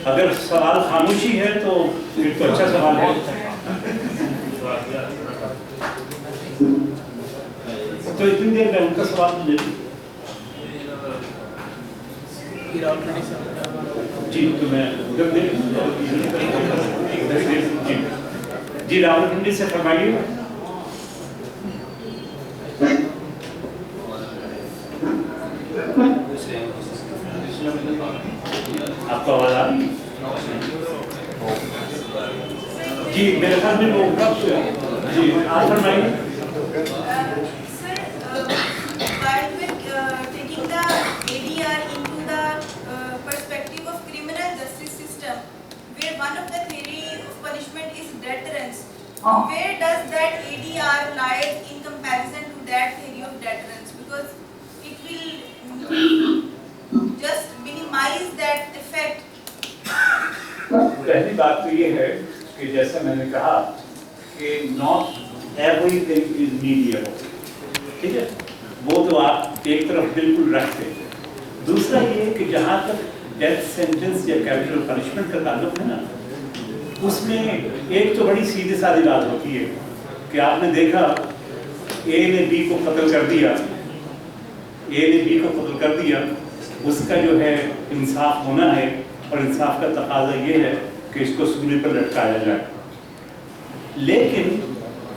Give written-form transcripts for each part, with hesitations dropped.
اگر سوال خاموشی ہے تو پھر تو اچھا سوال ہے. تو اتنی دیر میں ان کا سوال لے لوں. جی تو میں ادھر دے جی راولپنڈی سے فرمائیے. آپ کو آواز آ رہی ہے؟ جی میرے خیال میں وہ کب جی آپ فرمائیے. One of the theory of punishment is deterrence. Where does that ADR lie in comparison to that theory of deterrence? Because it will just minimize that effect. پہلی بات تو یہ ہے کہ جیسا میں نے کہا کہ not everything is mediable. ٹھیک ہے، وہ تو آپ ایک طرف بالکل رکھتے. دوسرا یہ کہ جہاں تک ڈیتھ سینٹنس یا کیپٹل پنشمنٹ کا تعلق ہے نا، اس میں ایک تو بڑی سیدھی سادی بات ہوتی ہے کہ آپ نے دیکھا اے نے بی کو قتل کر دیا، اے نے بی کو قتل کر دیا، اس کا جو ہے انصاف ہونا ہے اور انصاف کا تقاضا یہ ہے کہ اس کو سولی پر لٹکایا جائے. لیکن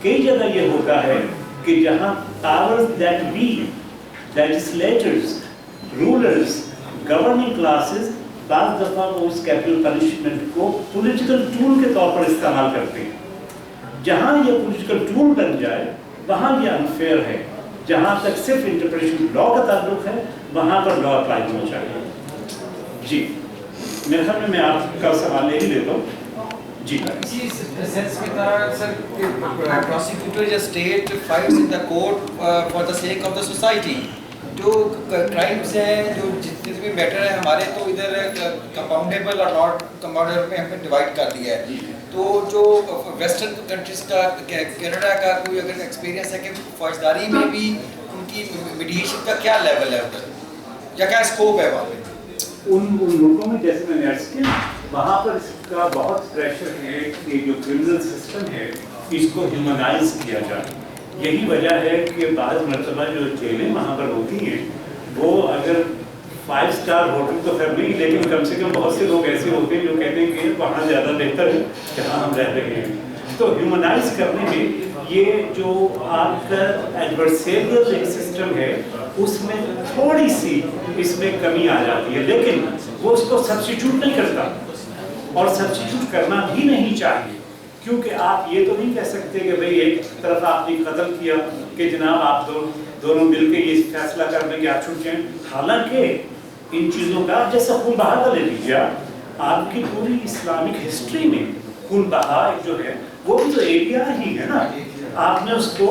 کئی جگہ یہ ہوتا ہے کہ جہاں powers that be, legislators, rulers, governing classes بعض دفعہ وہ اس کیپٹل پنشمنٹ کو پولیٹیکل ٹول کے طور پر استعمال کرتے ہیں. جہاں یہ پولیٹیکل ٹول بن جائے وہاں یہ انفیئر ہے. جہاں تک صرف انٹرپریٹیشن لا کا تعلق ہے وہاں پر لا اپلائی ہونا چاہیے. جی میرے خیال میں آپ کا سوال یہی لیتا ہوں. جی سینس کی طرح سر پروسیکیوٹر یا state fights in the court for the sake of the society. جو کرائمس ہیں جو جتنے بھی میٹر ہے ہمارے تو ادھر کمپاؤنڈیبل اور ناٹ کمپاؤنڈیبل میں ہم نے ڈیوائڈ کر دیا ہے. تو جو ویسٹرن کنٹریز کا کینیڈا کا کوئی اگر ایکسپیرینس ہے کہ فوجداری میں بھی ان کی میڈیشن کا کیا لیول ہے ادھر یا کیا اسکوپ ہے وہاں پہ؟ ان ملکوں میں جیسے میں نے عرض کیا وہاں پر اس کا بہت پریشر ہے کہ جو کرمنل سسٹم ہے اس کو ہیومنائز کیا جائے. یہی وجہ ہے کہ بعض مرتبہ جو جیلیں وہاں پر ہوتی ہیں وہ اگر 5 اسٹار ہوٹل تو خیر نہیں لیکن کم سے کم بہت سے لوگ ایسے ہوتے ہیں جو کہتے ہیں کہ وہاں زیادہ بہتر ہے جہاں ہم رہ رہے ہیں. تو ہیومنائز کرنے میں یہ جو آپ کا ایڈورسیریل ایک سسٹم ہے اس میں تھوڑی سی اس میں کمی آ جاتی ہے، لیکن وہ اس کو سبسٹیٹیوٹ نہیں کرتا اور سبسٹیٹیوٹ کرنا بھی نہیں چاہیے. کیونکہ آپ یہ تو نہیں کہہ سکتے کہ بھئی ایک طرف آپ نے قتل کیا کہ جناب آپ دونوں مل کے یہ فیصلہ کر دیں کہ آپ چھوٹ جائیں. حالانکہ ان چیزوں کا جیسا خون بہا کا لے لیجیے آپ کی پوری اسلامک ہسٹری میں خون بہا جو ہے وہ بھی تو ایریا ہی ہے نا. آپ نے اس کو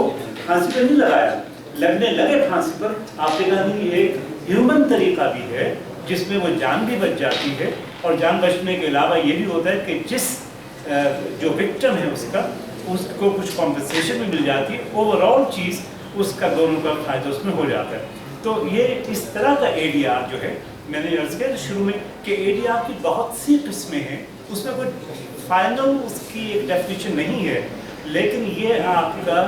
پھانسی پہ نہیں لگایا، لگنے لگے پھانسی پر. آپ نے کہا نہیں ایک ہیومن طریقہ بھی ہے جس میں وہ جان بھی بچ جاتی ہے اور جان بچنے کے علاوہ یہ بھی ہوتا ہے کہ جس جو وکٹم ہے اس کو کچھ کمپنسیشن بھی مل جاتی ہے. اوور آل چیز اس کا دونوں کا فائدہ اس میں ہو جاتا ہے. تو یہ اس طرح کا اے ڈی آر جو ہے میں نے عرض کیا شروع میں کہ اے ڈی آر کی بہت سی قسمیں ہیں، اس میں کوئی فائنل اس کی ایک ڈیفینیشن نہیں ہے، لیکن یہ آپ کا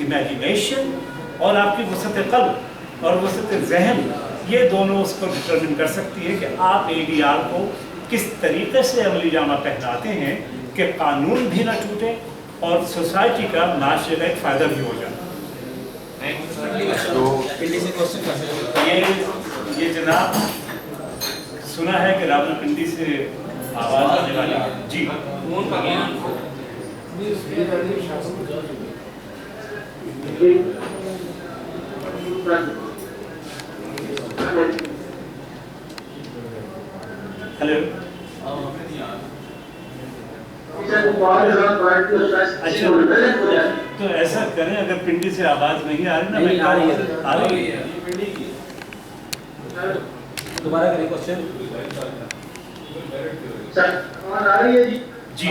امیجنیشن اور آپ کی وسعت قلب اور وسعت ذہن یہ دونوں اس کو ڈٹرمن کر سکتی ہے کہ آپ اے ڈی آر کو کس طریقے سے عملی جامہ پہناتے ہیں کہ قانون بھی نہ ٹوٹے اور سوسائٹی کا معاشرے کا ایک فائدہ بھی ہو جائے. یہ جناب سنا ہے کہ راولپنڈی سے آواز آنے والی ہے. جی ہیلو. اچھا تو ایسا کریں اگر پنڈی سے آواز نہیں آ رہی نا میں آ رہی ہے دوبارہ کریں کوشچن. آواز آ رہی ہے جی؟ جی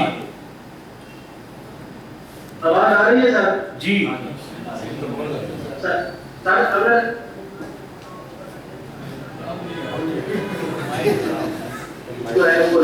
آواز آ رہی ہے سر؟ جی سر اگر جو ہے وہ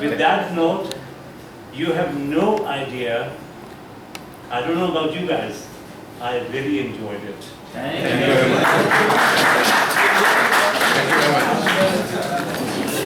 with that note, you have no idea. I don't know about you guys. I really enjoyed it. Thank you very much.